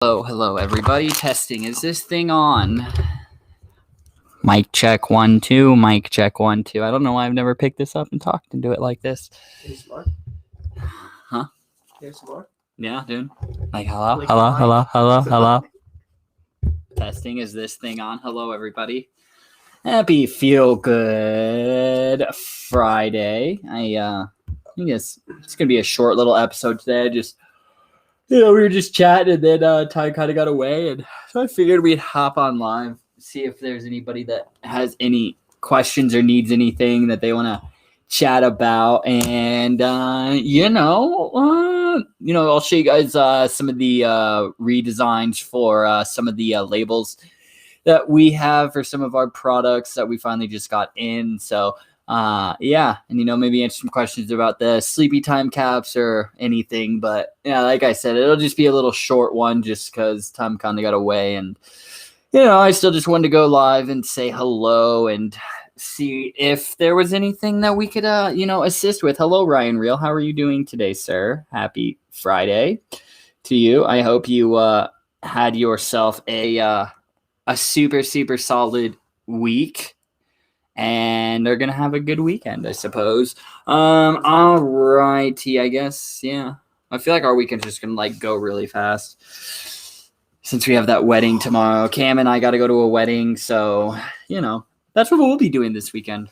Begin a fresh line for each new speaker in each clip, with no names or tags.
Hello, everybody. Testing. Is this thing on? Mic check 1 2. Mic check 1 2. I don't know why I've never picked this up and talked and do it like this.
ASMR?
Huh?
ASMR?
Yeah, dude. Like hello,
Like,
hello,
hi.
hello, hello, hello. Testing. Is this thing on? Hello, everybody. Happy Feel Good Friday. I think it's gonna be a short little episode today. We were just chatting, and then time kind of got away, and so I figured we'd hop on live, see if there's anybody that has any questions or needs anything that they want to chat about, and I'll show you guys some of the redesigns for some of the labels that we have for some of our products that we finally just got in. So and maybe answer some questions about the sleepy time caps or anything. But yeah, like I said, it'll just be a little short one just because time kind of got away, and I still just wanted to go live and say hello and see if there was anything that we could assist with. Hello, Ryan Real. How are you doing today, sir? Happy Friday to you. I hope you had yourself a super, super solid week, and they're gonna have a good weekend, I suppose. All righty, I guess. Yeah, I feel like our weekend's just gonna go really fast since we have that wedding tomorrow. Cam and I got to go to a wedding, so that's what we'll be doing this weekend.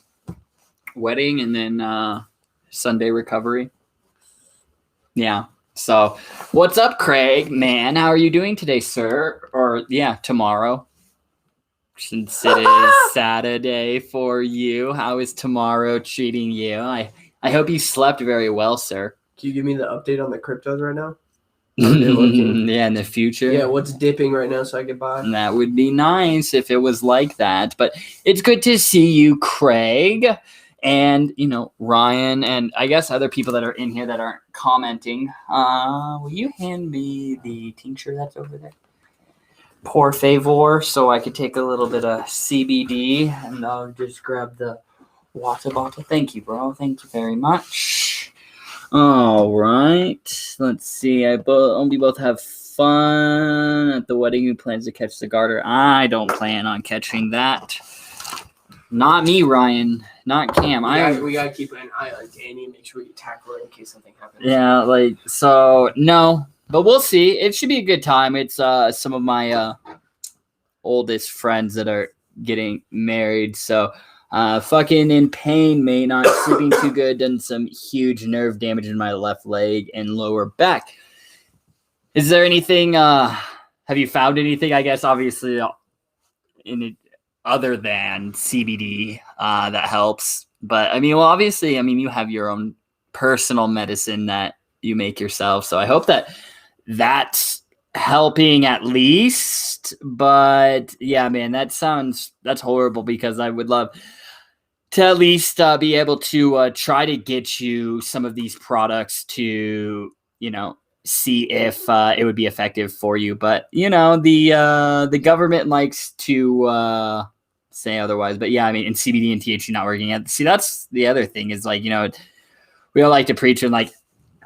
Wedding and then Sunday recovery. Yeah. So, what's up, Craig? Man, how are you doing today, sir? Or tomorrow. Since it is Saturday for you, how is tomorrow treating you? I hope you slept very well, sir.
Can you give me the update on the cryptos right now?
Yeah, in the future.
Yeah, what's dipping right now so I can buy?
That would be nice if it was like that. But it's good to see you, Craig, and Ryan, and I guess other people that are in here that aren't commenting. Will you hand me the tincture that's over there? Por favor, so I could take a little bit of CBD, and I'll just grab the water bottle. Thank you, bro. Thank you very much. All right. Let's see. We both have fun at the wedding. Who plans to catch the garter? I don't plan on catching that. Not me, Ryan. Not Cam.
We gotta keep an eye on Danny and make sure we tackle it in case something happens.
Yeah, no. But we'll see. It should be a good time. It's some of my oldest friends that are getting married. So fucking in pain, mate. Not sleeping too good. Done some huge nerve damage in my left leg and lower back. Is there anything? Have you found anything? I guess obviously other than CBD that helps. But obviously, you have your own personal medicine that you make yourself. So I hope that's helping at least. But yeah, man, that's horrible, because I would love to at least be able to try to get you some of these products to see if it would be effective for you. But the government likes to say otherwise. But yeah, and CBD and THC not working yet. See, that's the other thing is we all like to preach on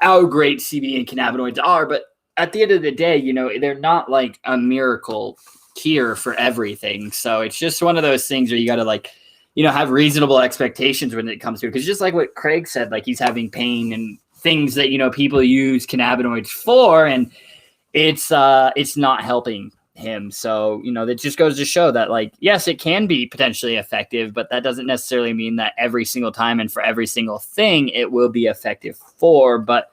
how great CBD and cannabinoids are, but at the end of the day, they're not like a miracle cure for everything. So it's just one of those things where you got to have reasonable expectations when it comes to it. Because just like what Craig said, he's having pain and things that, people use cannabinoids for, and it's not helping him. So, that just goes to show that yes, it can be potentially effective, but that doesn't necessarily mean that every single time and for every single thing it will be effective for. But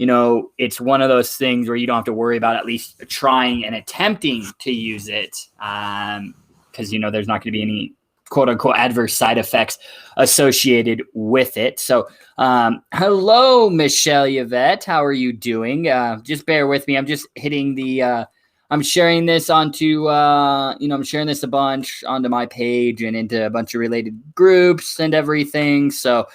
it's one of those things where you don't have to worry about at least trying and attempting to use it, because there's not going to be any quote unquote adverse side effects associated with it. So hello, Michelle Yvette, how are you doing? Just bear with me. I'm just hitting I'm sharing this onto I'm sharing this a bunch onto my page and into a bunch of related groups and everything. So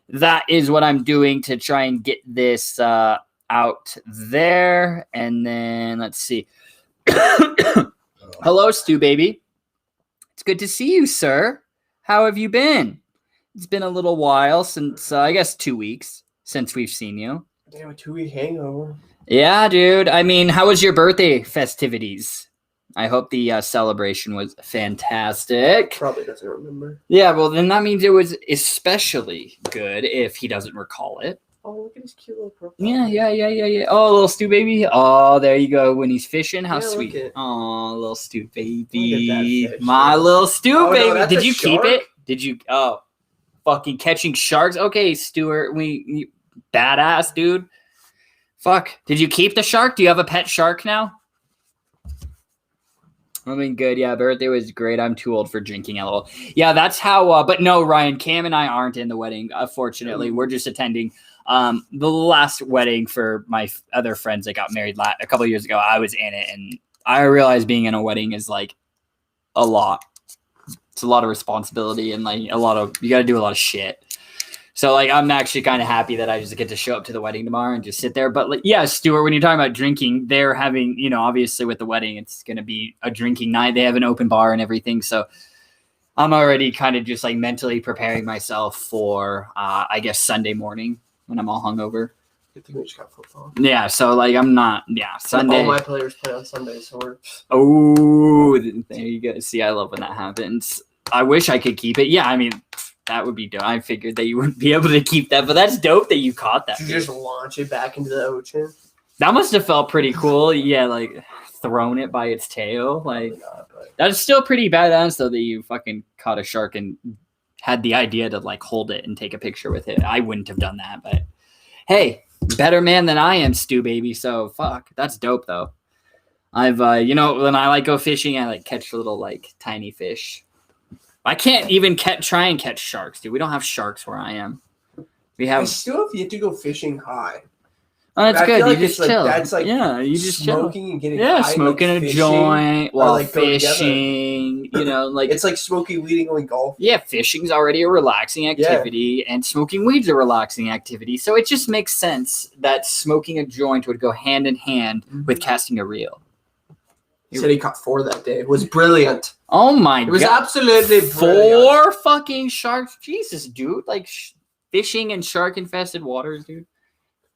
that is what I'm doing to try and get this out there. And then let's see. Hello, Stu baby. It's good to see you, sir. How have you been? It's been a little while since, I guess 2 weeks since we've seen you.
Damn, a 2-week hangover.
Yeah, dude. I mean, how was your birthday festivities? I hope the celebration was fantastic.
Probably doesn't remember.
Yeah, well, then that means it was especially good if he doesn't recall it.
Oh, look at his cute little profile.
Yeah. Oh, little Stu baby. Oh, there you go. When he's fishing, how
Yeah, look
sweet.
at-
Oh, little Stu
Look at
baby.
that fish,
My
dude.
little Stu
Oh, no,
baby.
that's
Did
a
you keep
shark?
it? Did you? Oh, fucking catching sharks. Okay, Stuart. We badass, dude. Fuck. Did you keep the shark? Do you have a pet shark now? I mean, good. Yeah, birthday was great. I'm too old for drinking, lol. Yeah, that's how. But no, Ryan, Cam and I aren't in the wedding. Unfortunately, we're just attending the last wedding for my other friends that got married a couple of years ago. I was in it, and I realized being in a wedding is like a lot. It's a lot of responsibility and like a lot of you got to do a lot of shit. So like I'm actually kind of happy that I just get to show up to the wedding tomorrow and just sit there. But like, yeah, Stuart, when you're talking about drinking, they're having, you know, obviously with the wedding, it's going to be a drinking night. They have an open bar and everything. So I'm already kind of just like mentally preparing myself for, I guess, Sunday morning when I'm all hungover.
I think we just got football.
Yeah. So like I'm not, yeah, Sunday.
All my players play on Sundays, so we're.
Oh, there you go. See, I love when that happens. I wish I could keep it. Yeah, I mean, that would be dope. I figured that you wouldn't be able to keep that, but that's dope that you caught that.
Did you just launch it back into the ocean?
That must have felt pretty cool. Yeah, like thrown it by its tail. Like that's still pretty badass though that you fucking caught a shark and had the idea to like hold it and take a picture with it. I wouldn't have done that, but hey, better man than I am, Stu baby. So fuck, that's dope though. I've you know, when I like go fishing, I like catch little like tiny fish. I can't even try and catch sharks, dude. We don't have sharks where I am. We
I
have.
still have yet to go fishing high.
Oh, that's
I
good.
feel
You
like
just
it's
chill.
like that's like
yeah, you just chill.
smoking and getting
Yeah,
high,
smoking
like
a
fishing,
joint
or,
while
like, go together.
fishing. You know, like
It's like smoking weed and going golf.
yeah, fishing's already a relaxing activity, and smoking weed's a relaxing activity. So it just makes sense that smoking a joint would go hand in hand with casting a reel.
He said he caught 4 that day. It was brilliant.
Oh my god!
It was absolutely brilliant.
4 fucking sharks, Jesus, dude! Like fishing in shark-infested waters, dude.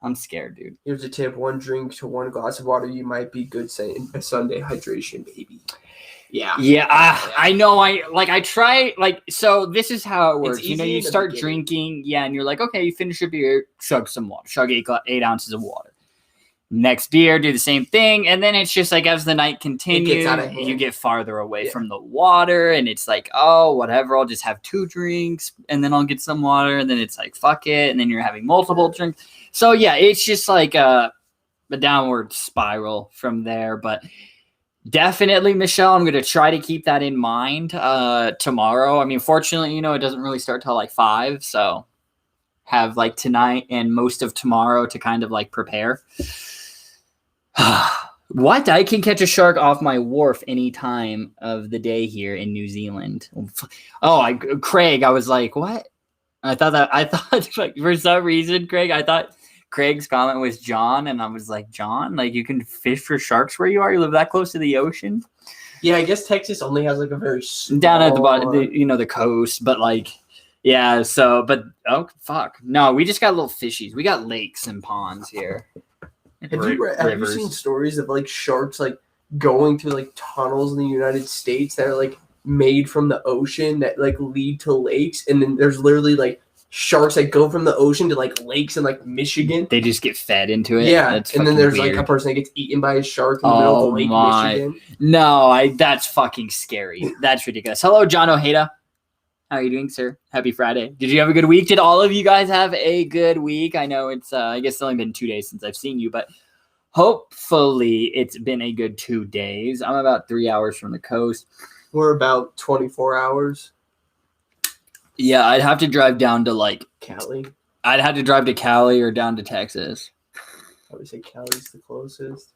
I'm scared, dude.
Here's a tip: 1 drink to 1 glass of water. You might be good saying a Sunday hydration, baby. Yeah.
Yeah, I know. I try like so. This is how it works. You know,
easy
you
in the
start
beginning.
drinking, yeah, and you're like, okay, you finish your beer, chug some water, chug 8 ounces of water. Next beer, do the same thing, and then it's just like as the night continues,
out of hand.
you get farther away from the water, and it's like, oh, whatever, I'll just have 2 drinks, and then I'll get some water, and then it's like, fuck it, and then you're having multiple drinks. So yeah, it's just like a downward spiral from there, but. Definitely, Michelle. I'm going to try to keep that in mind tomorrow. I mean, fortunately, you know, it doesn't really start till like 5. So have like tonight and most of tomorrow to kind of like prepare. What? I can catch a shark off my wharf any time of the day here in New Zealand. Oh, Craig, I was like, what? I thought like, for some reason, Craig, I thought Craig's comment was John, and I was like, John, like you can fish for sharks where you are? You live that close to the ocean?
Yeah, I guess Texas only has like a very small...
Down at the bottom, the coast, but like, yeah. So, but oh fuck, no, we just got little fishies. We got lakes and ponds here.
Have you seen stories of like sharks like going through like tunnels in the United States that are like made from the ocean that like lead to lakes, and then there's literally like sharks that go from the ocean to like lakes in like Michigan.
They just get fed into it.
Yeah,
that's
and then there's
weird.
like a person that gets eaten by a shark in the middle of the lake, Michigan.
No, that's fucking scary. That's ridiculous. Hello, John Ojeda. How are you doing, sir? Happy Friday. Did you have a good week? Did all of you guys have a good week? I know it's, I guess it's only been 2 days since I've seen you, but hopefully it's been a good 2 days. I'm about 3 hours from the coast.
We're about 24 hours.
Yeah, I'd have to drive down to like
Cali.
I'd have to drive to Cali or down to Texas.
I would say Cali's the closest.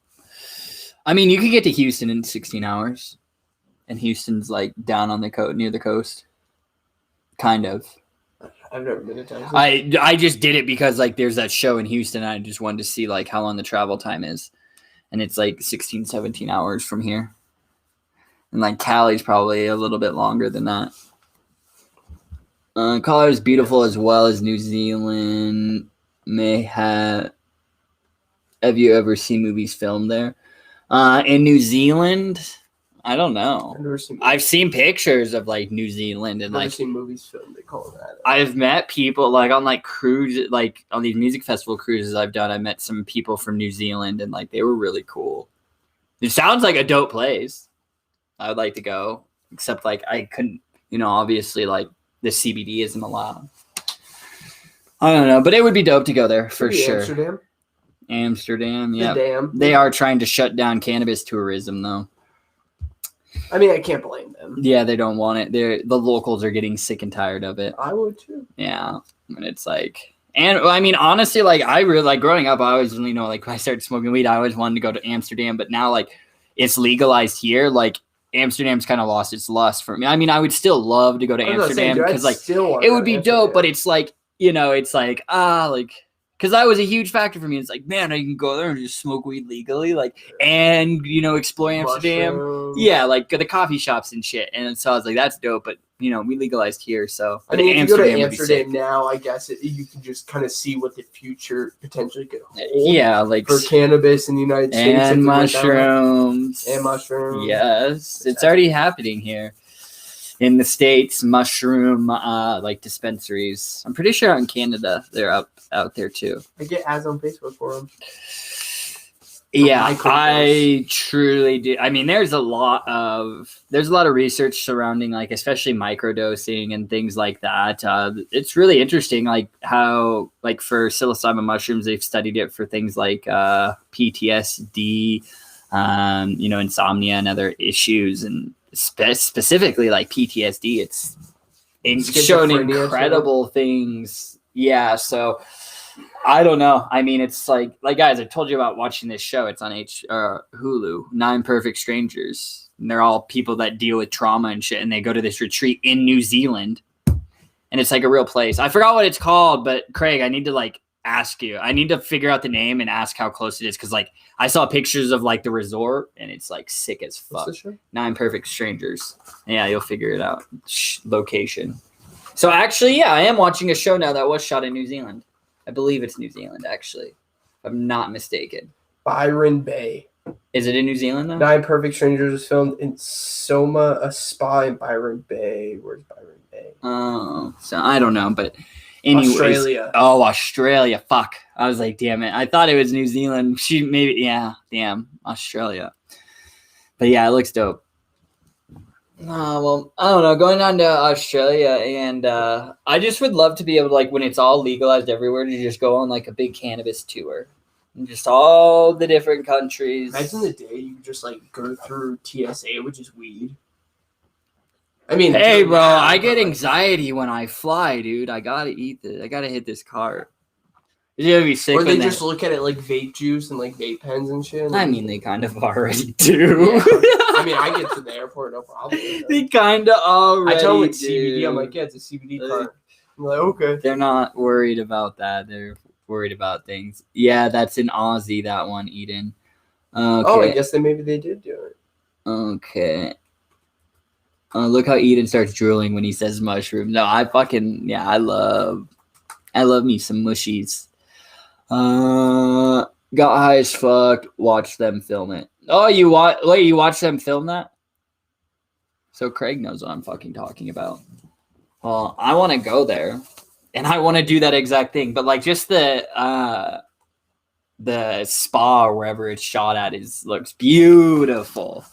I mean, you could get to Houston in 16 hours. And Houston's like down on the coast, near the coast. Kind of.
I've never been to Texas.
I just did it because like there's that show in Houston. I just wanted to see like how long the travel time is. And it's like 16, 17 hours from here. And like Cali's probably a little bit longer than that. Colorado's beautiful as well as New Zealand may have. Have you ever seen movies filmed there? In New Zealand, I don't know. I've seen pictures of like New Zealand and
I've seen movies filmed. They call that.
I've met people like on like cruise, like on these music festival cruises I've done. I met some people from New Zealand and like they were really cool. It sounds like a dope place. I would like to go, except like I couldn't, obviously like the CBD isn't allowed. I don't know, but it would be dope to go there for sure. Amsterdam, yeah. They are trying to shut down cannabis tourism, though.
I mean, I can't blame them.
Yeah, they don't want it. The locals are getting sick and tired of it.
I would too.
Yeah, and it's like, and I mean, honestly, like I really like growing up. I always, like when I started smoking weed, I always wanted to go to Amsterdam, but now like it's legalized here. Like Amsterdam's kind of lost its lust for me. I mean, I would still love to go to Amsterdam because like it would be dope, but it's like. It's like, because that was a huge factor for me. It's like, man, I can go there and just smoke weed legally, like, and, explore Amsterdam.
Mushrooms.
Yeah, like the coffee shops and shit. And so I was like, that's dope, but, we legalized here, so.
I mean, if you go to Amsterdam now, I guess you can just kind of see what the future potentially could hold.
Yeah, like.
For cannabis in the United States.
And mushrooms.
And mushrooms.
Yes, it's already happening here. In the States, mushroom like dispensaries. I'm pretty sure in Canada they're out there too.
I get ads on Facebook for them.
Yeah, I truly do. I mean, there's a lot of research surrounding like especially microdosing and things like that. It's really interesting, like how like for psilocybin mushrooms, they've studied it for things like PTSD, insomnia and other issues and. Specifically like PTSD, it's shown incredible things. Yeah, so I don't know. I mean, it's like guys, I told you about watching this show. It's on Hulu, 9 Perfect Strangers. And they're all people that deal with trauma and shit, and they go to this retreat in New Zealand, and it's like a real place. I forgot what it's called, but Craig, I need to like ask you. I need to figure out the name and ask how close it is because like I saw pictures of like the resort and it's like sick as fuck. 9 Perfect Strangers. Yeah, you'll figure it out. Location. So actually, yeah, I am watching a show now that was shot in New Zealand. I believe it's New Zealand actually, if I'm not mistaken.
Byron Bay.
Is it in New Zealand though?
9 Perfect Strangers was filmed in Soma, a spa in Byron Bay. Where's Byron Bay?
Oh, so I don't know, but. Anyways,
Australia.
Oh, Australia. Fuck. I was like, damn it. I thought it was New Zealand. Damn. Australia. But yeah, it looks dope. Well, I don't know. Going on to Australia and I just would love to be able to, like, when it's all legalized everywhere, to just go on, like, a big cannabis tour. And just all the different countries.
Imagine the day you just, like, go through TSA, which is weed. I mean,
hey, bro, I get anxiety when I fly, dude. I gotta eat this. I gotta hit this cart. It's gonna be sick.
Or they just look at it like vape juice and like vape pens and shit.
I mean, they kind of already do.
Yeah. I mean, I get to the airport, no problem.
They kind of already.
I tell them it's CBD. I'm like, yeah, it's a CBD cart. I'm like, okay.
They're not worried about that. They're worried about things. Yeah, that's in Aussie. That one, Eden. Okay.
Oh, I guess maybe they did do it.
Okay. Look how Eden starts drooling when he says mushroom. No, I love me some mushies. Got high as fuck. Watch them film it. Oh, you watch them film that? So Craig knows what I'm fucking talking about. Well, I want to go there, and I want to do that exact thing. But like, just the spa or wherever it's shot at looks beautiful.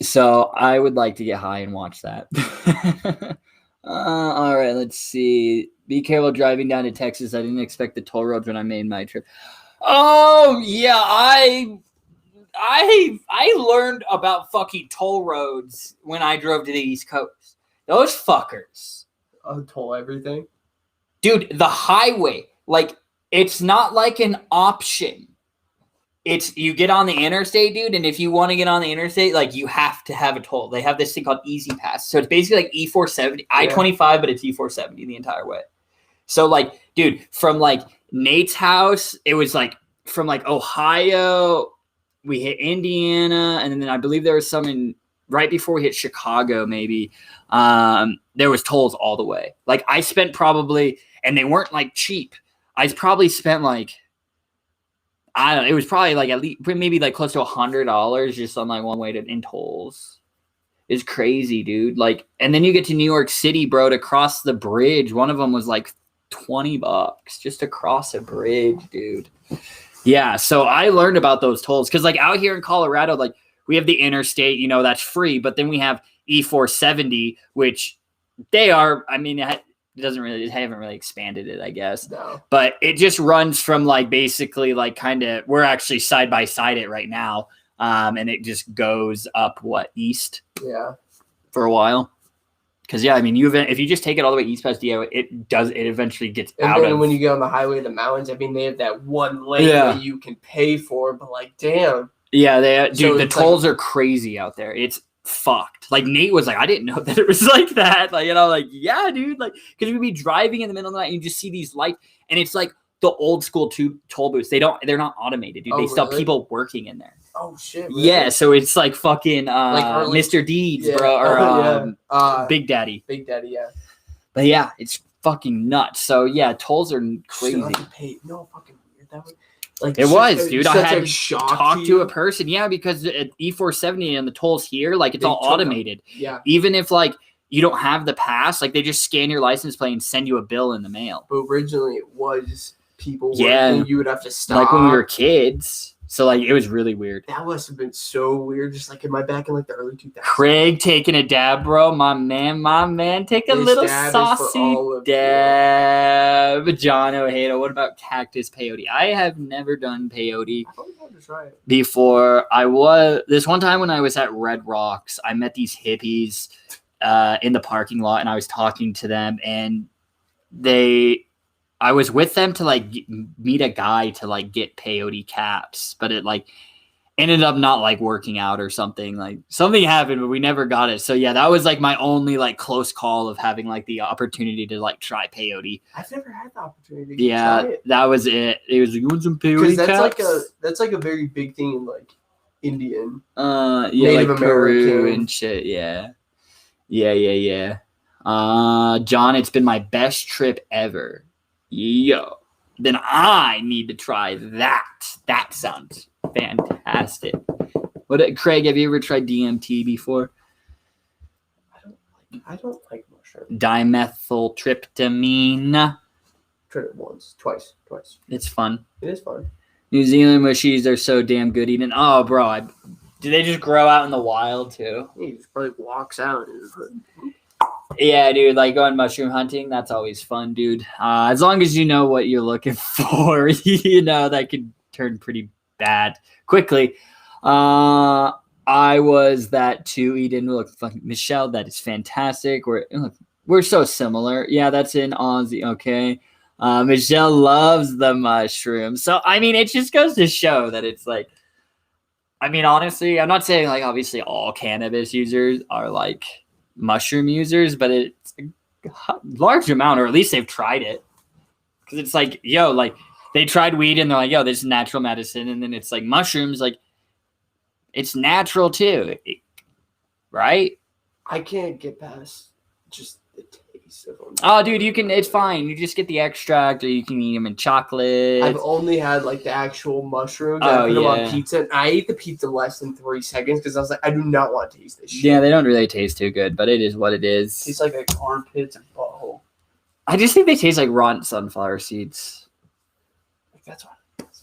So I would like to get high and watch that. All right, let's see. Be careful driving down to Texas. I didn't expect the toll roads when I made my trip. Oh yeah, I learned about fucking toll roads when I drove to the East Coast. Those fuckers.
Toll everything?
Dude, the highway, like, it's not like an option. It's you get on the interstate, dude, and if you want to get on the interstate, like, you have to have a toll. They have this thing called Easy Pass. So it's basically like E470, I-25, but it's E470 the entire way. So, like, dude, from, like, Nate's house, it was, like, from, like, Ohio, we hit Indiana, and then I believe there was some in right before we hit Chicago, maybe. There was tolls all the way. Like, I spent probably, and they weren't, like, cheap. I probably spent, like, I don't know, it was probably like at least maybe like close to $100 just on like one way in tolls. It's crazy, dude. Like, and then you get to New York City, bro, to cross the bridge. One of them was like $20 just to cross a bridge, dude. Yeah, so I learned about those tolls because like out here in Colorado, like we have the interstate, you know, that's free, but then we have E470, which they are, I mean, it doesn't really, they haven't really expanded it, I guess.
No.
But it just runs from like basically like kind of, we're actually side by side it right now. And it just goes up east?
Yeah.
For a while. Because yeah, I mean, if you just take it all the way east past DO, it eventually gets
and
out
then
of.
When you get on the highway in the mountains, I mean, they have that one lane that you can pay for, but like, damn.
Yeah, dude, the tolls are crazy out there. It's fucked. Like Nate was like, I didn't know that it was like that. Like, you know, like, yeah, dude, like, because we'd be driving in the middle of the night and you just see these lights, and it's like the old school toll booths. They're not automated, dude. They still have people working in there.
Oh shit! Really?
Yeah, so it's like fucking Mr. Deeds, bro, or Big Daddy.
Big Daddy, yeah.
But yeah, it's fucking nuts. So yeah, tolls are crazy.
No fucking weird that way. Like
it was, dude. I had
to
talk to a person, yeah, because at E470 and the tolls here, like it's all automated.
Yeah.
Even if like you don't have the pass, like they just scan your license plate and send you a bill in the mail.
But originally it was people working. You would have to stop.
Like when we were kids. So, like, it was really weird.
That must have been so weird. Just, like, am I back in, like, the early 2000s?
Craig taking a dab, bro. My man. Take a little saucy dab. John O'Hara. What about cactus peyote? I have never done peyote before. This one time when I was at Red Rocks, I met these hippies in the parking lot, and I was talking to them, and I was with them to like meet a guy to like get peyote caps, but it like ended up not like working out or something. Like something happened, but we never got it. So yeah, that was like my only like close call of having like the opportunity to like try peyote.
I've never had the opportunity to try it.
That was it. It was like, you want some peyote caps?
That's like a very big thing in like Indian,
Native like American Peru and shit. Yeah. John, it's been my best trip ever. Yo, then I need to try that. That sounds fantastic. Craig, have you ever tried DMT before?
I don't like mushrooms.
Dimethyltryptamine.
Tried it once, twice.
It's fun.
It is fun.
New Zealand mushies are so damn good eating. Oh, bro, do they just grow out in the wild too?
He just probably walks out.
Yeah, dude, like going mushroom hunting, that's always fun, dude. As long as you know what you're looking for, you know, that could turn pretty bad quickly. I was that too, Eden. Look, Michelle, that is fantastic. We're so similar. Yeah, that's in Aussie. Okay. Michelle loves the mushroom. So, I mean, it just goes to show that it's like, I mean, honestly, I'm not saying like obviously all cannabis users are like mushroom users, but it's a large amount, or at least they've tried it. Because it's like, yo, like they tried weed and they're like, yo, this is natural medicine. And then it's like mushrooms, like it's natural too. Right?
I can't get past just the taste of them.
Oh, dude, it's fine. You just get the extract, or you can eat them in chocolate.
I've only had like the actual mushrooms. I put them on pizza, and I ate the pizza less than 3 seconds because I was like, I do not want to taste this shit.
Yeah, they don't really taste too good, but it is what it is.
It tastes like armpits and butthole.
I just think they taste like rotten sunflower seeds.
That's what it is.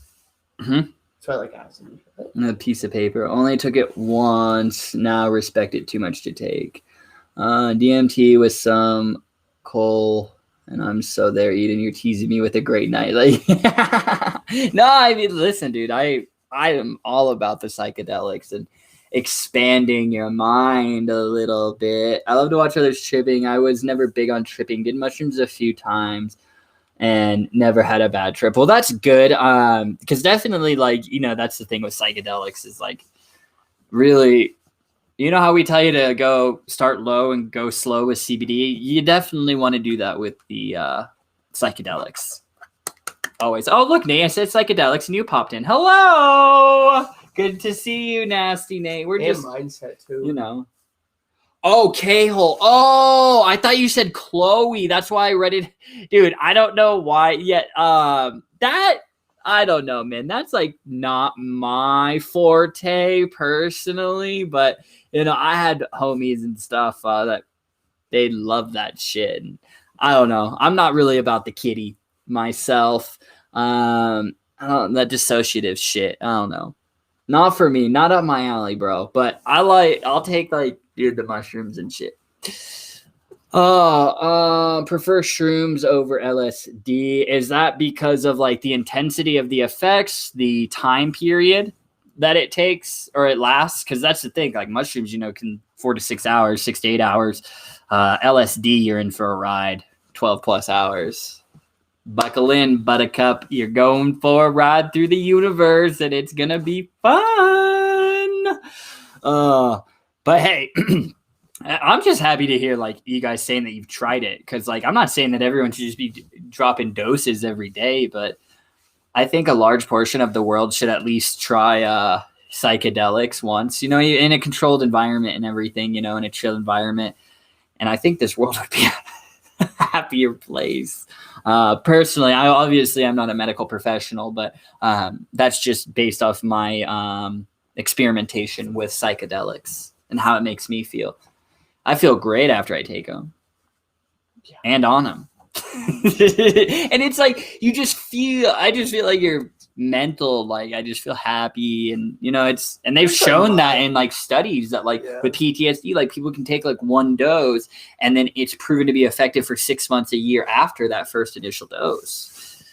Mm-hmm.
So I like acid.
A piece of paper. Only took it once. Now respect it too much to take. DMT with some coal, and I'm so there, Eden. You're teasing me with a great night. Like, no, I mean, listen, dude. I am all about the psychedelics and expanding your mind a little bit. I love to watch others tripping. I was never big on tripping. Did mushrooms a few times and never had a bad trip. Well, that's good. Because definitely, like, you know, that's the thing with psychedelics is like really, you know how we tell you to go start low and go slow with CBD? You definitely want to do that with the psychedelics. Always. Oh, look, Nate, I said psychedelics and you popped in. Hello. Good to see you, Nasty Nate. We're just
mindset too.
You know. Oh, K-hole. Oh, I thought you said Chloe. That's why I read it. Dude, I don't know why yet. That I don't know, man. That's like not my forte personally, but I had homies and stuff that they love that shit. And I don't know. I'm not really about the kitty myself. I don't that dissociative shit. I don't know. Not for me. Not up my alley, bro. But I'll take like the mushrooms and shit. Prefer shrooms over LSD. Is that because of like the intensity of the effects, the time period that it takes or it lasts? Because that's the thing. Like mushrooms, can 4 to 6 hours, 6 to 8 hours. LSD, you're in for a ride, 12 plus hours. Buckle in, buttercup. You're going for a ride through the universe, and it's gonna be fun. But hey. I'm just happy to hear like you guys saying that you've tried it, because like I'm not saying that everyone should just be dropping doses every day, but I think a large portion of the world should at least try psychedelics once, in a controlled environment and everything, in a chill environment. And I think this world would be a happier place. Personally, I'm not a medical professional, but that's just based off my experimentation with psychedelics and how it makes me feel. I feel great after I take them and on them. And it's like, I just feel like you're mental. Like, I just feel happy. And, and they've shown that in like studies that like with PTSD, like people can take like one dose and then it's proven to be effective for 6 months, a year after that first initial dose.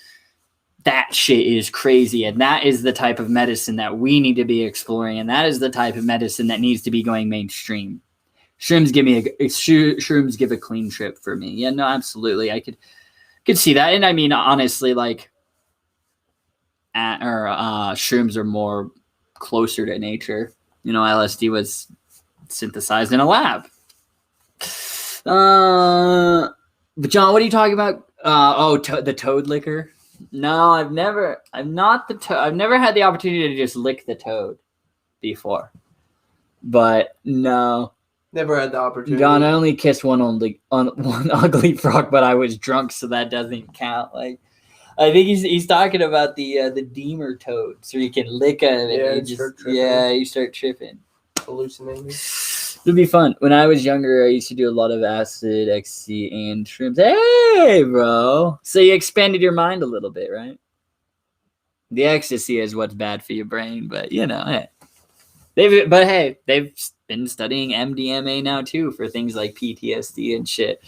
That shit is crazy. And that is the type of medicine that we need to be exploring. And that is the type of medicine that needs to be going mainstream. Shrooms give a clean trip for me. Yeah, no, absolutely. I could see that. And I mean, honestly, like, shrooms are more closer to nature. LSD was synthesized in a lab. But John, what are you talking about? The toad liquor. No, I've never had the opportunity to just lick the toad before. But no.
Never had the opportunity.
John, I only kissed one ugly frog, but I was drunk, so that doesn't count. Like, I think he's talking about the Deemer toad, so you can lick him and you start tripping,
hallucinating.
It'll be fun. When I was younger, I used to do a lot of acid, ecstasy, and shrooms. Hey, bro! So you expanded your mind a little bit, right? The ecstasy is what's bad for your brain, but hey. They've been studying MDMA now too for things like PTSD and shit.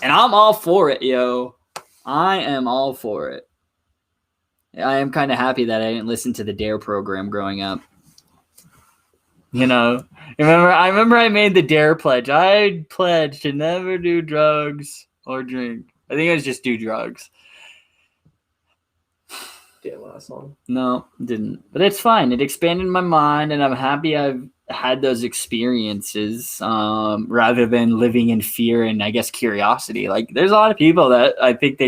And I'm all for it, yo. I am all for it. I am kind of happy that I didn't listen to the DARE program growing up. I remember I made the DARE pledge. I pledged to never do drugs or drink. I think it was just do drugs.
Didn't last long.
No, didn't. But it's fine. It expanded my mind, and I'm happy I've had those experiences rather than living in fear and, I guess, curiosity. Like, there's a lot of people that I think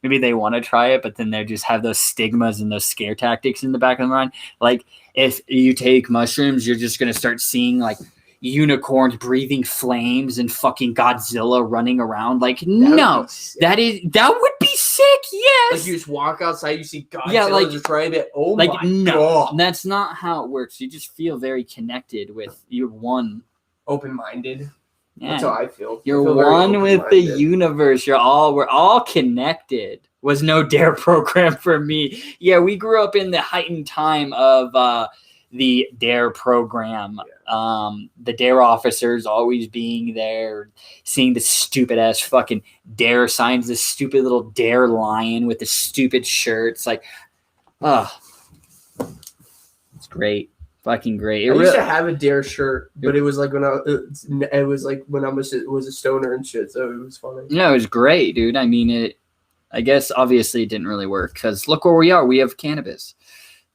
maybe they want to try it, but then they just have those stigmas and those scare tactics in the back of their mind. Like, if you take mushrooms, you're just going to start seeing, like, unicorns breathing flames and fucking Godzilla running around. Like, that would be sick. Yes.
Like, you just walk outside, you see Godzilla just right there. Oh my God.
That's not how it works. You just feel very connected with your one.
Open-minded. Yeah. That's how I feel.
You're one with the universe. We're all connected. Was no DARE program for me. Yeah, we grew up in the heightened time of the DARE program. The DARE officers always being there, seeing the stupid ass fucking DARE signs, this stupid little DARE lion with the stupid shirts. Like, it's great. Fucking great.
I used to have a DARE shirt, but it was like when I was a stoner and shit, so it was funny.
No, it was great, dude. I mean, I guess obviously it didn't really work because look where we are. We have cannabis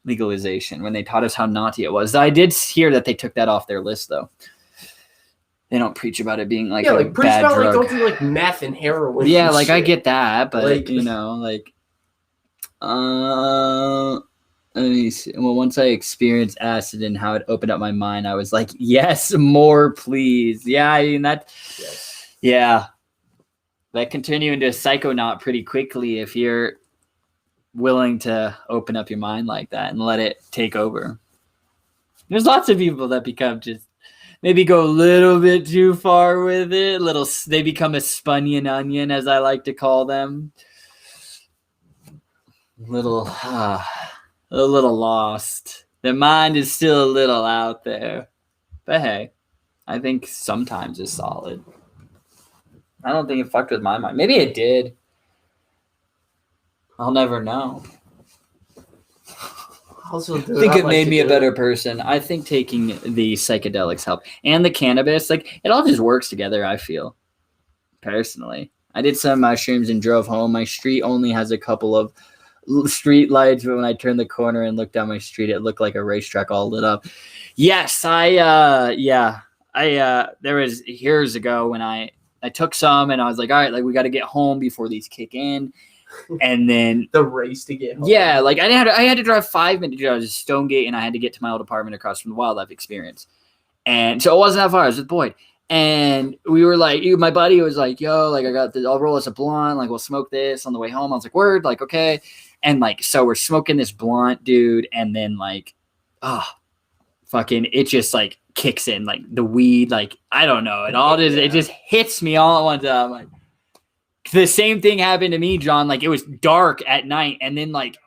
legalization when they taught us how naughty it was. I did hear that they took that off their list, though. They don't preach about it being like a bad drug.
Like, don't do like meth and heroin.
Yeah,
and
like
shit.
I get that, but let me see. Well, once I experienced acid and how it opened up my mind, I was like, yes, more, please. Yeah, I mean that. Yes. Yeah, that can turn you into a psychonaut pretty quickly if you're willing to open up your mind like that and let it take over. There's lots of people that become just maybe go a little bit too far with it. They become a Spunion onion, as I like to call them. A little lost. Their mind is still a little out there. But hey, I think sometimes it's solid. I don't think it fucked with my mind. Maybe it did. I'll never know. I think it made me a better person. I think taking the psychedelics helped. And the cannabis, like, it all just works together, I feel. Personally. I did some mushrooms and drove home. My street only has a couple of street lights, but when I turned the corner and looked down my street, it looked like a racetrack all lit up. Yes, there was years ago when I took some and I was like, all right, like, we got to get home before these kick in. And then
the race to get home.
Yeah, like I had to drive 5 minutes. I was at Stonegate, and I had to get to my old apartment across from the Wildlife Experience. And so it wasn't that far. I was with Boyd. And we were like, my buddy was like, yo, like, I got this, I'll roll us a blunt. Like, we'll smoke this on the way home. I was like, word, like, okay. And like, so we're smoking this blunt, dude. And then like, fucking, it just like kicks in, like the weed, like, I don't know. It just hits me all at one time. Like, the same thing happened to me, John. Like, it was dark at night, and then like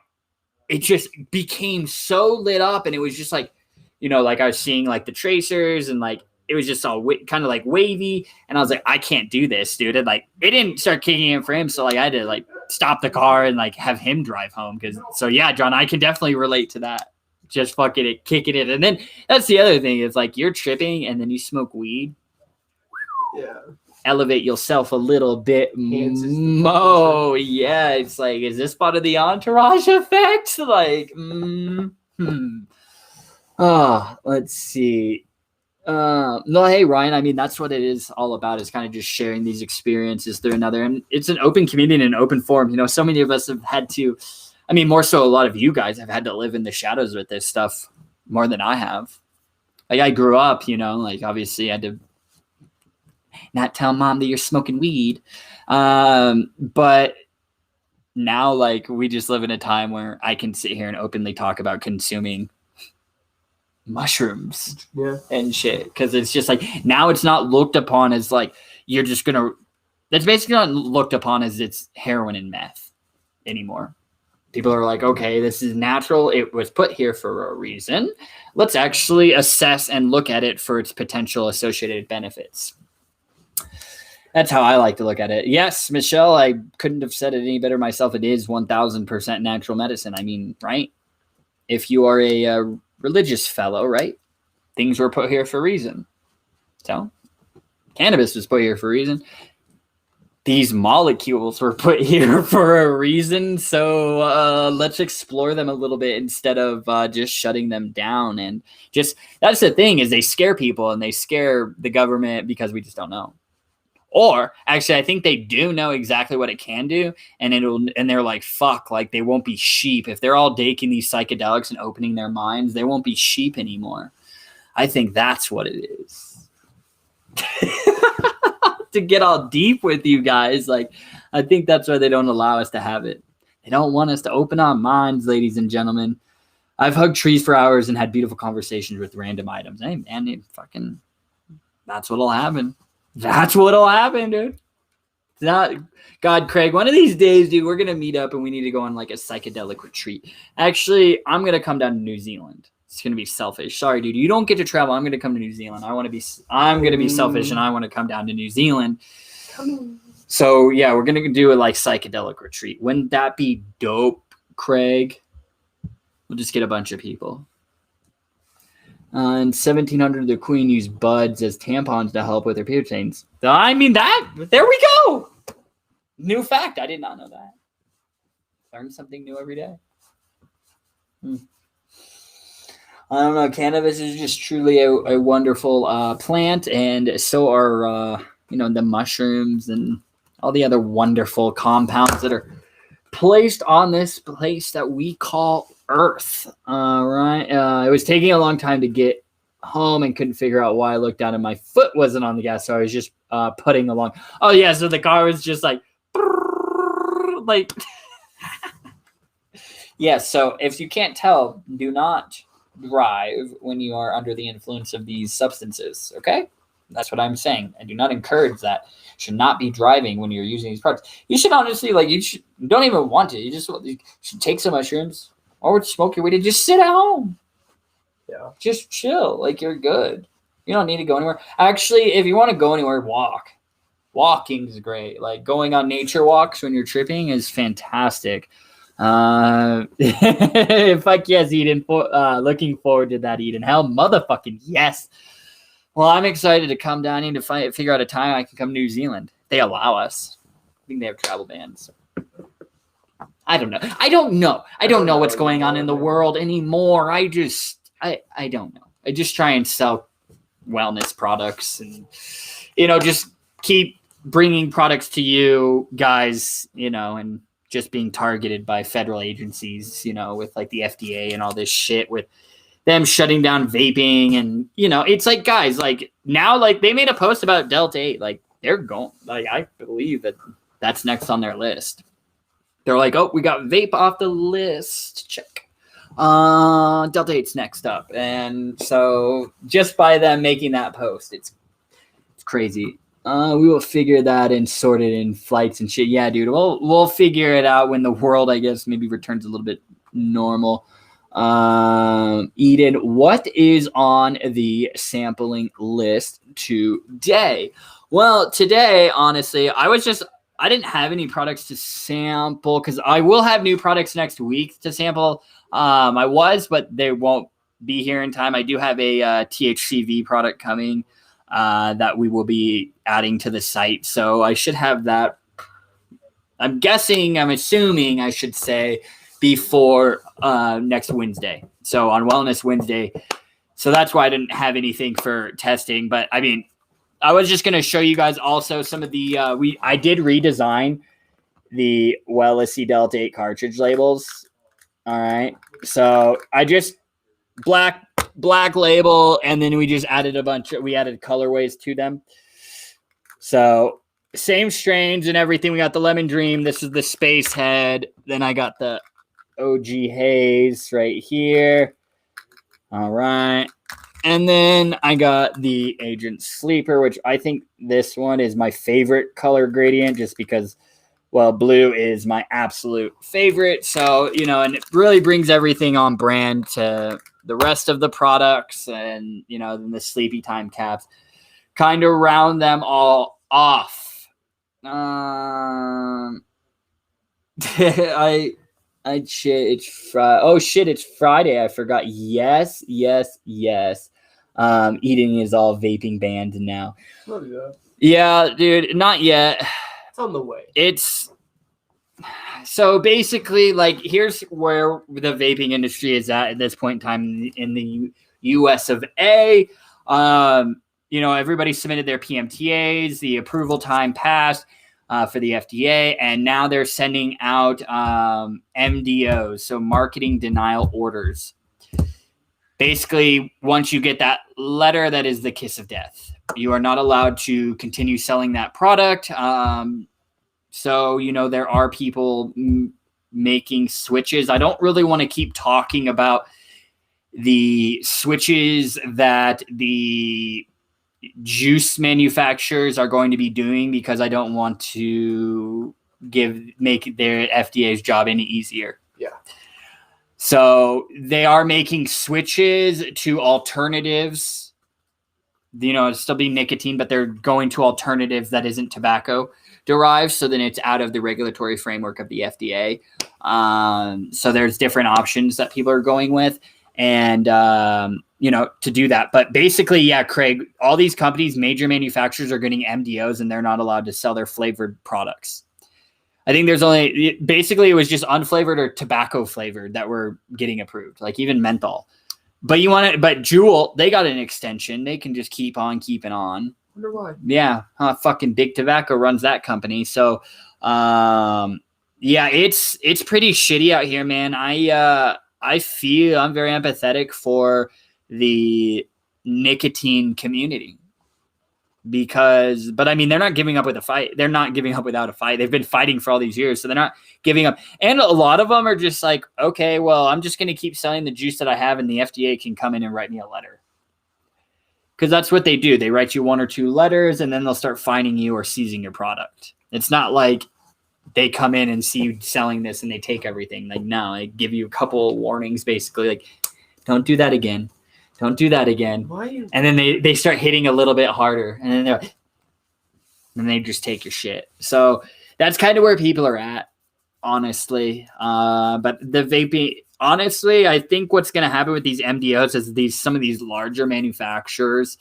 it just became so lit up, and it was just like, you know, like I was seeing like the tracers, and like it was just all kind of like wavy, and I was like, I can't do this, dude. And like it didn't start kicking in for him, so like I had to like stop the car and like have him drive home. So yeah, John, I can definitely relate to that. Just fucking it, kicking it, and then that's the other thing is like you're tripping, and then you smoke weed.
Yeah.
Elevate yourself a little bit more. Yeah, it's like, is this part of the entourage effect? Like, let's see. No, hey, Ryan, I mean, that's what it is all about, is kind of just sharing these experiences through another. And it's an open community and an open forum. You know, so many of us have had to, I mean, more so a lot of you guys have had to live in the shadows with this stuff more than I have. Like, I grew up, you know, like, obviously I had to not tell mom that you're smoking weed. But now, like, we just live in a time where I can sit here and openly talk about consuming mushrooms and shit. Cause it's just like, now it's not looked upon as like, you're just going to, that's basically not looked upon as it's heroin and meth anymore. People are like, okay, this is natural. It was put here for a reason. Let's actually assess and look at it for its potential associated benefits. That's how I like to look at it. Yes, Michelle, I couldn't have said it any better myself. It is 1000% natural medicine. I mean, right? If you are a religious fellow, right? Things were put here for a reason. So, cannabis was put here for a reason. These molecules were put here for a reason. So, let's explore them a little bit instead of just shutting them down. And just, that's the thing, is they scare people and they scare the government because we just don't know. Or actually, I think they do know exactly what it can do, and they're like, fuck, like they won't be sheep. If they're all taking these psychedelics and opening their minds, they won't be sheep anymore. I think that's what it is. To get all deep with you guys, like, I think that's why they don't allow us to have it. They don't want us to open our minds, ladies and gentlemen. I've hugged trees for hours and had beautiful conversations with random items. Hey, man, fucking, that's what'll happen. That's what'll happen, dude. It's not, God, Craig, one of these days, dude, we're going to meet up and we need to go on like a psychedelic retreat. Actually, I'm going to come down to New Zealand. It's going to be selfish. Sorry, dude. You don't get to travel. I'm going to come to New Zealand. I'm going to be selfish and I want to come down to New Zealand. So yeah, we're going to do a like psychedelic retreat. Wouldn't that be dope, Craig? We'll just get a bunch of people. In 1700, the queen used buds as tampons to help with her period pains. I mean, there we go. New fact. I did not know that. Learn something new every day. I don't know. Cannabis is just truly a wonderful plant. And so are, the mushrooms and all the other wonderful compounds that are placed on this place that we call Earth. Right. It was taking a long time to get home and couldn't figure out why. I looked down and my foot wasn't on the gas, so I was just putting along. Oh yeah, so the car was just like Yes. So if you can't tell, do not drive when you are under the influence of these substances. Okay. That's what I'm saying. I do not encourage that. You should not be driving when you're using these products. You should honestly, like, you don't even want to. You should take some mushrooms or smoke your weed and just sit at home.
Yeah.
Just chill. Like, you're good. You don't need to go anywhere. Actually, if you want to go anywhere, walk. Walking is great. Like, going on nature walks when you're tripping is fantastic. Fuck yes, Eden. Looking forward to that, Eden. Hell, motherfucking yes. Well, I'm excited to come down here to figure out a time I can come to New Zealand. They allow us. I think they have travel bans. I don't know. I don't know what's going on in the world anymore. I don't know. I just try and sell wellness products and, just keep bringing products to you guys, and just being targeted by federal agencies, with like the FDA and all this shit with them shutting down vaping. And, it's like, guys, like now, like they made a post about Delta 8. Like they're going, like, I believe that's next on their list. They're like, oh, we got vape off the list. Check. Delta 8's next up. And so just by them making that post, it's crazy. We will figure that and sort it in flights and shit. Yeah, dude. We'll figure it out when the world, I guess, maybe returns a little bit normal. Eden, what is on the sampling list today? Well, today, honestly, I didn't have any products to sample because I will have new products next week to sample. But they won't be here in time. I do have a THCV product coming that we will be adding to the site. So I should have that. I'm assuming I should say before next Wednesday. So on Wellness Wednesday. So that's why I didn't have anything for testing. But I mean, I was just going to show you guys also some of the, I did redesign the Wellicy Delta 8 cartridge labels. All right. So I just black label, and then we just added we added colorways to them. So same strains and everything. We got the Lemon Dream. This is the Space Head. Then I got the OG Haze right here. All right. And then I got the Agent Sleeper, which I think this one is my favorite color gradient just because, well, blue is my absolute favorite. So, and it really brings everything on brand to the rest of the products, and, then the Sleepy Time caps kind of round them all off. It's Friday. Oh shit, it's Friday. I forgot. Yes. Eating is all vaping banned now.
Not yet.
Yeah, dude, not yet.
It's on the way.
So basically, like, here's where the vaping industry is at this point in time in the US of A. Everybody submitted their PMTAs. The approval time passed for the FDA, and now they're sending out MDOs, so marketing denial orders. Basically, once you get that letter, that is the kiss of death. You are not allowed to continue selling that product. So, there are people making switches. I don't really want to keep talking about the switches that the juice manufacturers are going to be doing because I don't want to make their FDA's job any easier.
Yeah.
So they are making switches to alternatives. It'll still be nicotine, but they're going to alternatives that isn't tobacco derived. So then it's out of the regulatory framework of the FDA. So there's different options that people are going with, and, to do that. But basically, yeah, Craig, all these companies, major manufacturers, are getting MDOs, and they're not allowed to sell their flavored products. I think basically it was just unflavored or tobacco flavored that were getting approved, like even menthol. But but Juul, they got an extension. They can just keep on keeping on.
Wonder why.
Yeah. Fucking Big Tobacco runs that company. So, yeah, it's pretty shitty out here, man. I feel I'm very empathetic for the nicotine community. but I mean, they're not giving up with a fight. They're not giving up without a fight. They've been fighting for all these years, so they're not giving up. And a lot of them are just like, okay, well, I'm just going to keep selling the juice that I have, and the FDA can come in and write me a letter. Because that's what they do. They write you 1 or 2 letters, and then they'll start fining you or seizing your product. It's not like they come in and see you selling this and they take everything. Like, no, they give you a couple of warnings, basically, like, don't do that again. Don't do that again. And then they start hitting a little bit harder, and then they just take your shit. So that's kind of where people are at, honestly. But the vaping, honestly, I think what's going to happen with these MDOs is some of these larger manufacturers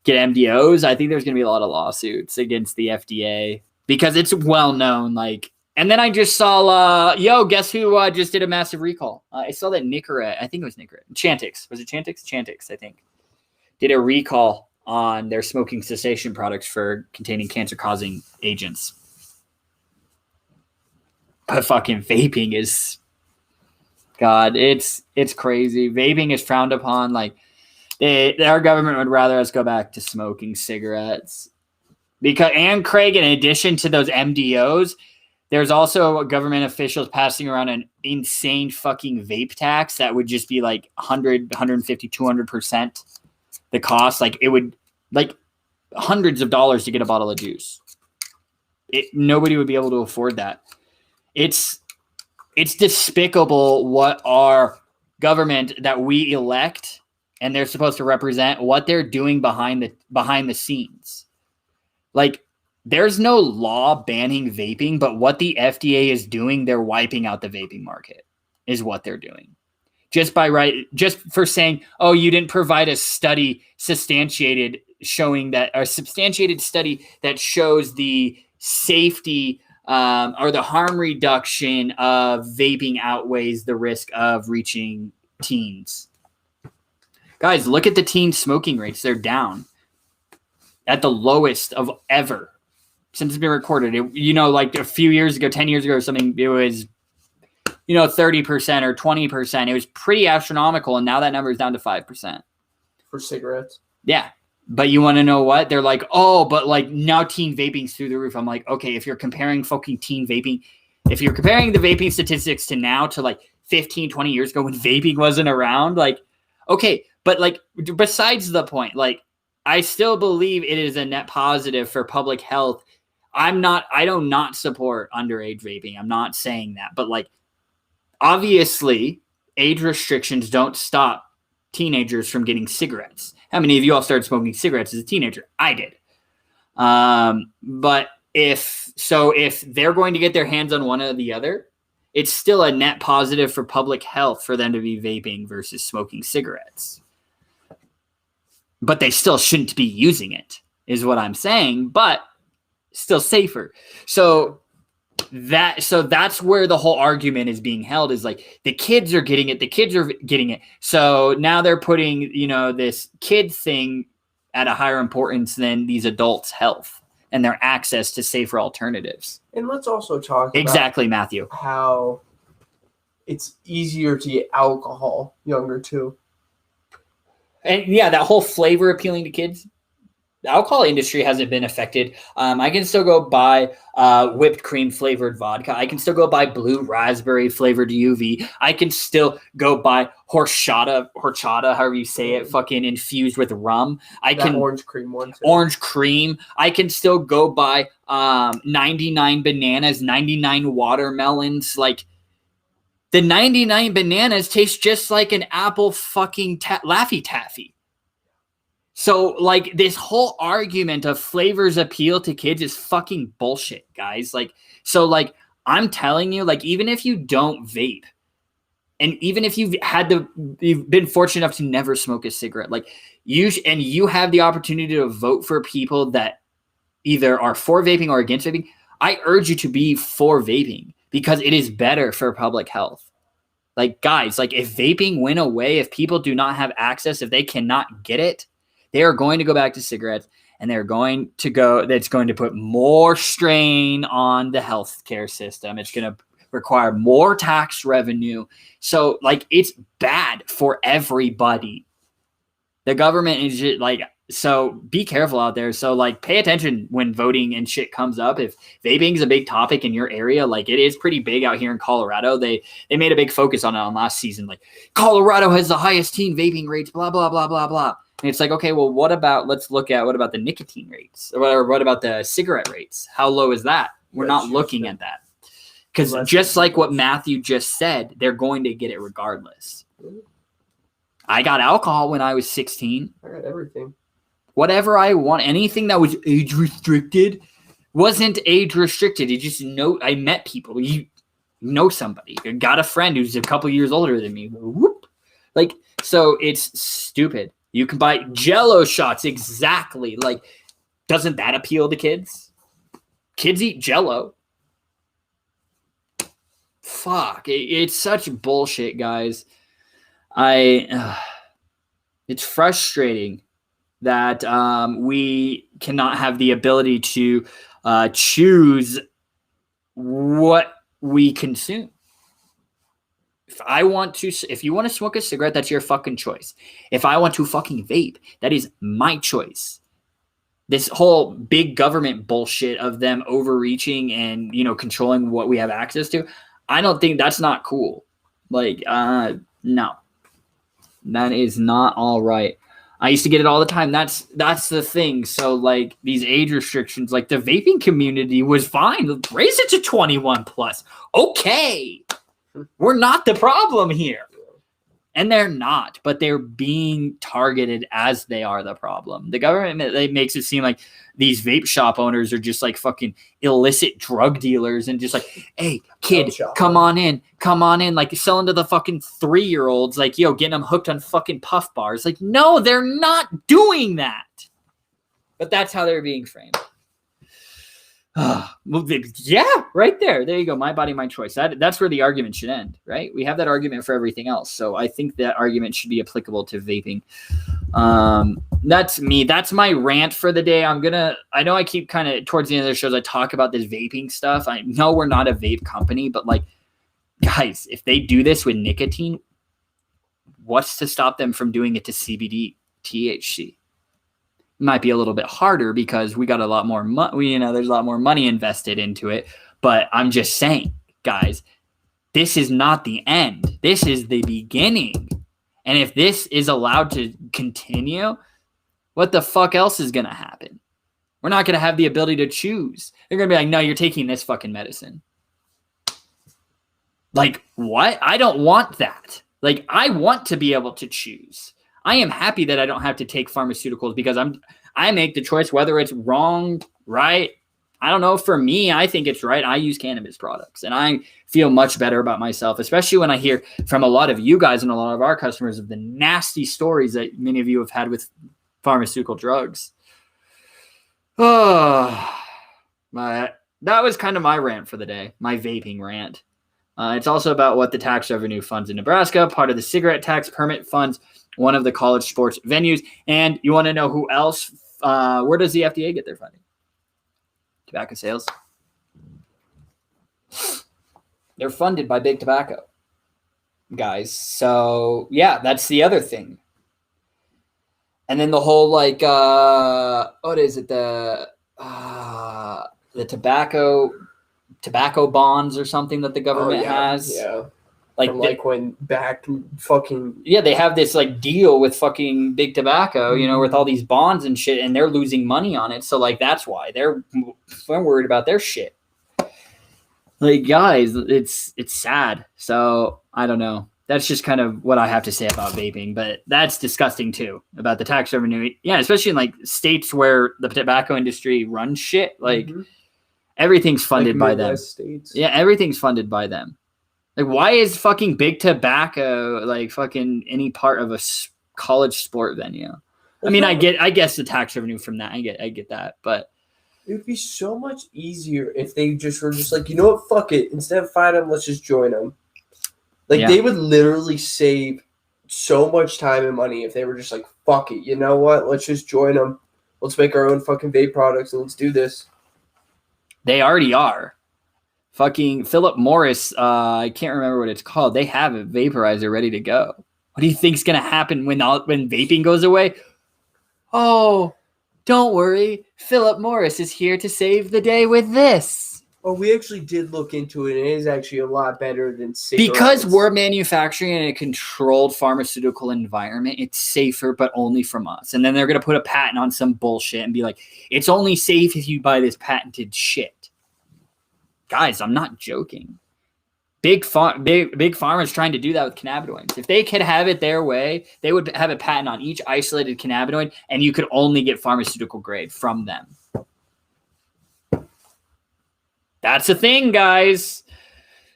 get MDOs. I think there's going to be a lot of lawsuits against the FDA because it's well known. Like, and then I just saw, guess who just did a massive recall? I saw that Nicorette. I think it was Nicorette. Chantix. Was it Chantix? Chantix, I think. Did a recall on their smoking cessation products for containing cancer-causing agents. But fucking vaping is, God, it's crazy. Vaping is frowned upon. Like, our government would rather us go back to smoking cigarettes. And Craig, in addition to those MDOs, there's also government officials passing around an insane fucking vape tax that would just be like 100, 150, 200% the cost. Like, it would, like, hundreds of dollars to get a bottle of juice. Nobody would be able to afford that. It's despicable what our government that we elect and they're supposed to represent, what they're doing behind the scenes. Like, there's no law banning vaping, but what the FDA is doing, they're wiping out the vaping market is what they're doing. Just for saying, oh, you didn't provide a study substantiated study that shows the safety or the harm reduction of vaping outweighs the risk of reaching teens. Guys, look at the teen smoking rates. They're down at the lowest of ever since it's been recorded. Like a few years ago, 10 years ago or something, it was, 30% or 20%. It was pretty astronomical. And now that number is down to 5%.
For cigarettes? Yeah.
But you want to know what? They're like, oh, but like now teen vaping's through the roof. I'm like, okay, if you're comparing fucking teen vaping, if you're comparing the vaping statistics to now to like 15, 20 years ago when vaping wasn't around, like, okay, but like besides the point, like I still believe it is a net positive for public health. I do not support underage vaping. I'm not saying that, but like obviously age restrictions don't stop teenagers from getting cigarettes. How many of you all started smoking cigarettes as a teenager? I did. But if they're going to get their hands on one or the other, it's still a net positive for public health for them to be vaping versus smoking cigarettes. But they still shouldn't be using it, is what I'm saying, but still safer. So that's where the whole argument is being held, is like the kids are getting it. So now they're putting, this kid thing at a higher importance than these adults' health and their access to safer alternatives.
And let's also talk
exactly, Matthew,
how it's easier to get alcohol younger too.
And yeah, that whole flavor appealing to kids. The alcohol industry hasn't been affected. I can still go buy whipped cream flavored vodka. I can still go buy blue raspberry flavored UV. I can still go buy horchata, however you say it, fucking infused with rum.
Orange cream one too.
Orange cream. I can still go buy 99 bananas, 99 watermelons. Like the 99 bananas taste just like an apple fucking Laffy Taffy. So, like, this whole argument of flavors appeal to kids is fucking bullshit, guys. Like, so, like, I'm telling you, like, even if you don't vape, and even if you've been fortunate enough to never smoke a cigarette, like, you have the opportunity to vote for people that either are for vaping or against vaping, I urge you to be for vaping because it is better for public health. Like, guys, like, if vaping went away, if people do not have access, if they cannot get it, they are going to go back to cigarettes, and that's going to put more strain on the healthcare system. It's going to require more tax revenue. So, like, it's bad for everybody. The government is just, like, So be careful out there. So like pay attention when voting and shit comes up. If vaping is a big topic in your area, like it is pretty big out here in Colorado. They made a big focus on it on last season. Like Colorado has the highest teen vaping rates, blah, blah, blah, blah, blah. And it's like, okay, well, what about the nicotine rates? Or what about the cigarette rates? How low is that? We're not looking at that. Because just like what Matthew just said, they're going to get it regardless. I got alcohol when I was 16.
I got everything.
Whatever I want, anything that was age restricted wasn't age restricted. You just know, I met people. You know somebody. You got a friend who's a couple years older than me. Whoop. Like, so it's stupid. You can buy Jell-O shots exactly. Like, doesn't that appeal to kids? Kids eat Jell-O. Fuck. It's such bullshit, guys. It's frustrating that we cannot have the ability to choose what we consume. If you want to smoke a cigarette, that's your fucking choice. If I want to fucking vape, that is my choice. This whole big government bullshit of them overreaching and, controlling what we have access to, I don't think that's not cool. Like, no, that is not all right. I used to get it all the time. That's the thing. So like these age restrictions, like the vaping community was fine. Raise it to 21 plus. Okay. We're not the problem here. And they're not, but they're being targeted as they are the problem. The government makes it seem like these vape shop owners are just like fucking illicit drug dealers and just like, hey, kid, come on in. Like selling to the fucking 3-year-olds, like, getting them hooked on fucking puff bars. Like, no, they're not doing that. But that's how they're being framed. Yeah, right there. There you go. My body, my choice. That's where the argument should end, right? We have that argument for everything else. So I think that argument should be applicable to vaping. That's me. That's my rant for the day. I know I keep kind of towards the end of the shows, I talk about this vaping stuff. I know we're not a vape company, but like, guys, if they do this with nicotine, what's to stop them from doing it to CBD, THC? Might be a little bit harder because we got a lot more money, there's a lot more money invested into it. But I'm just saying, guys, this is not the end. This is the beginning. And if this is allowed to continue, what the fuck else is going to happen? We're not going to have the ability to choose. They're going to be like, no, you're taking this fucking medicine. Like, what? I don't want that. Like, I want to be able to choose. I am happy that I don't have to take pharmaceuticals because I make the choice whether it's wrong, right. I don't know. For me, I think it's right. I use cannabis products and I feel much better about myself, especially when I hear from a lot of you guys and a lot of our customers of the nasty stories that many of you have had with pharmaceutical drugs. Oh, that was kind of my rant for the day, my vaping rant. It's also about what the tax revenue funds in Nebraska, part of the cigarette tax permit funds one of the college sports venues. And you want to know who else? Where does the FDA get their funding? Tobacco sales. They're funded by Big Tobacco, guys. So, yeah, that's the other thing. And then the whole, like, what is it? The tobacco bonds or something that the government has.
Yeah. Like when back fucking...
Yeah, they have this, like, deal with fucking Big Tobacco, with all these bonds and shit, and they're losing money on it. So, like, that's why. They're worried about their shit. Like, guys, it's sad. So, I don't know. That's just kind of what I have to say about vaping. But that's disgusting, too, about the tax revenue. Yeah, especially in, like, states where the tobacco industry runs shit. Like, everything's funded by them. States. Yeah, everything's funded by them. Like, why is fucking Big Tobacco, like, fucking any part of a college sport venue? I mean, I guess the tax revenue from that. I get that, but
it would be so much easier if they just were just like, you know what, fuck it. Instead of fighting them, let's just join them. Like, they would literally save so much time and money if they were just like, fuck it. You know what? Let's just join them. Let's make our own fucking vape products and let's do this.
They already are. Fucking Philip Morris, I can't remember what it's called. They have a vaporizer ready to go. What do you think's gonna happen when vaping goes away? oh, don't worry, Philip Morris is here to save the day with this.
Oh, we actually did look into it, and it is actually a lot better than cigarettes.
Because we're manufacturing in a controlled pharmaceutical environment, it's safer, but only from us. And then they're going to put a patent on some bullshit and be like, it's only safe if you buy this patented shit. Guys, I'm not joking. Big Pharma is trying to do that with cannabinoids. If they could have it their way, they would have a patent on each isolated cannabinoid, and you could only get pharmaceutical grade from them. That's a thing, guys.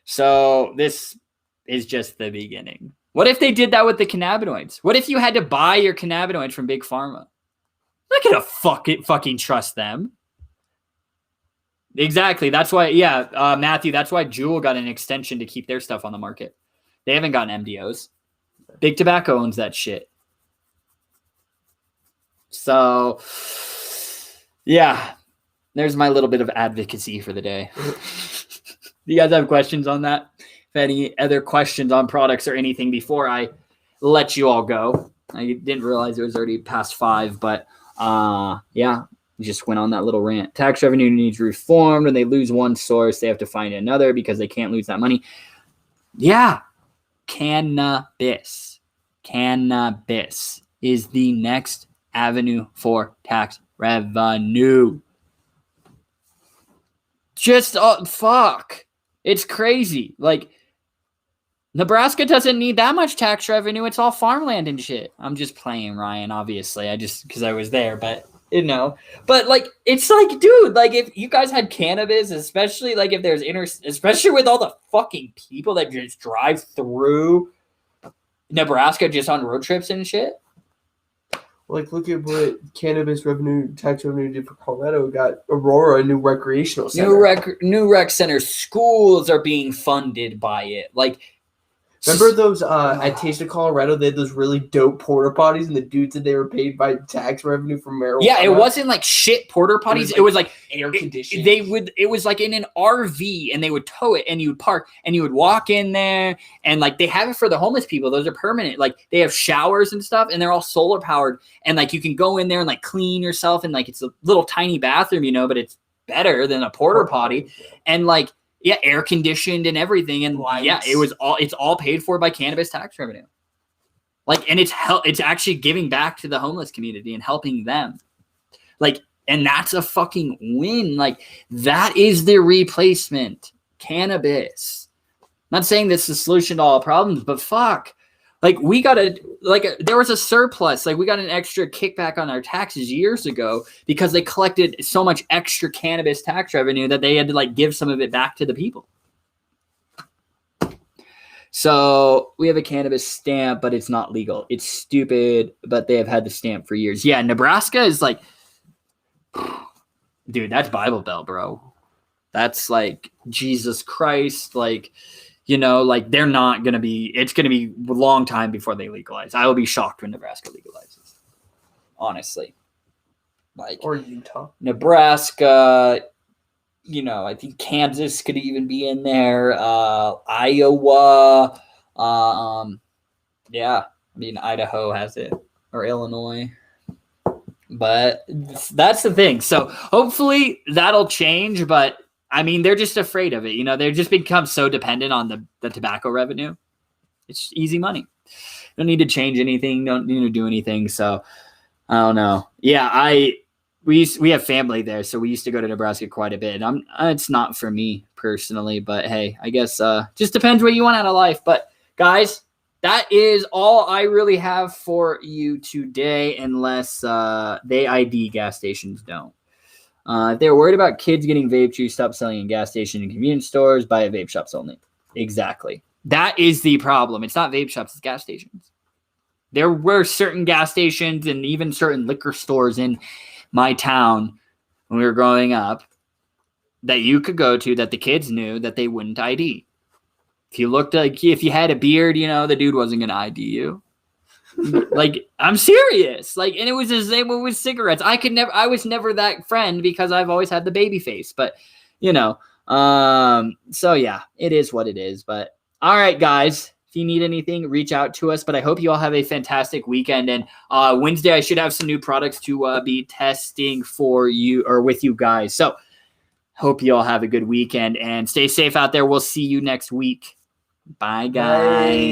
So this is just the beginning. What if they did that with the cannabinoids? What if you had to buy your cannabinoids from Big Pharma? I'm not gonna fucking trust them. Exactly. That's why, Matthew, that's why Juul got an extension to keep their stuff on the market. They haven't gotten MDOs. Big Tobacco owns that shit. So, yeah. There's my little bit of advocacy for the day. Do you guys have questions on that? If any other questions on products or anything before I let you all go. I didn't realize it was already past 5, but just went on that little rant. Tax revenue needs reformed. When they lose one source, they have to find another because they can't lose that money. Yeah. Cannabis. Cannabis is the next avenue for tax revenue. Just fuck. It's crazy. Like, Nebraska doesn't need that much tax revenue. It's all farmland and shit. I'm just playing, Ryan, obviously. Because I was there, but But like, it's like, dude, like if you guys had cannabis, especially like if there's especially with all the fucking people that just drive through Nebraska just on road trips and shit.
Like, look at what tax revenue did for Colorado. Got Aurora, a new recreational center.
New rec center. Schools are being funded by it. Like,
remember those at Taste of Colorado? They had those really dope porta potties, and the dudes said they were paid by tax revenue from marijuana.
Yeah, it wasn't like shit porta potties. It was like
air conditioning.
It was like in an RV, and they would tow it, and you would park, and you would walk in there, and like they have it for the homeless people. Those are permanent. Like they have showers and stuff, and they're all solar powered, and like you can go in there and like clean yourself, and like it's a little tiny bathroom, but it's better than a porta potty, and like. Yeah, air conditioned and everything, and
lights.
Yeah, it's all paid for by cannabis tax revenue. Like, and it's actually giving back to the homeless community and helping them. Like, and that's a fucking win. Like, that is the replacement. Cannabis. Not saying this is the solution to all problems, but fuck. Like, there was a surplus. Like, we got an extra kickback on our taxes years ago because they collected so much extra cannabis tax revenue that they had to, like, give some of it back to the people. So we have a cannabis stamp, but it's not legal. It's stupid, but they have had the stamp for years. Yeah, Nebraska is like, dude, that's Bible Belt, bro. That's like Jesus Christ, like... like they're not going to be, it's going to be a long time before they legalize. I will be shocked when Nebraska legalizes. Honestly. Like,
or Utah.
Nebraska, I think Kansas could even be in there. Iowa. Idaho has it, or Illinois. But that's the thing. So hopefully that'll change, but I mean, they're just afraid of it. They've just become so dependent on the tobacco revenue. It's easy money. Don't need to change anything. Don't need to do anything. So I don't know. Yeah, we have family there, so we used to go to Nebraska quite a bit. It's not for me personally, but hey, I guess just depends what you want out of life. But guys, that is all I really have for you today, unless they ID gas stations don't. If they're worried about kids getting vape juice, stop selling in gas stations and convenience stores, buy at vape shops only. Exactly. That is the problem. It's not vape shops, it's gas stations. There were certain gas stations and even certain liquor stores in my town when we were growing up that you could go to that the kids knew that they wouldn't ID. If you had a beard, the dude wasn't going to ID you. Like, I'm serious. Like, and it was the same with cigarettes. I was never that friend because I've always had the baby face, but so yeah, it is what it is. But all right, guys, If you need anything, reach out to us. But I hope you all have a fantastic weekend. And Wednesday, I should have some new products to be testing for you or with you guys. So hope you all have a good weekend and stay safe out there. We'll see you next week. Bye, guys. Bye.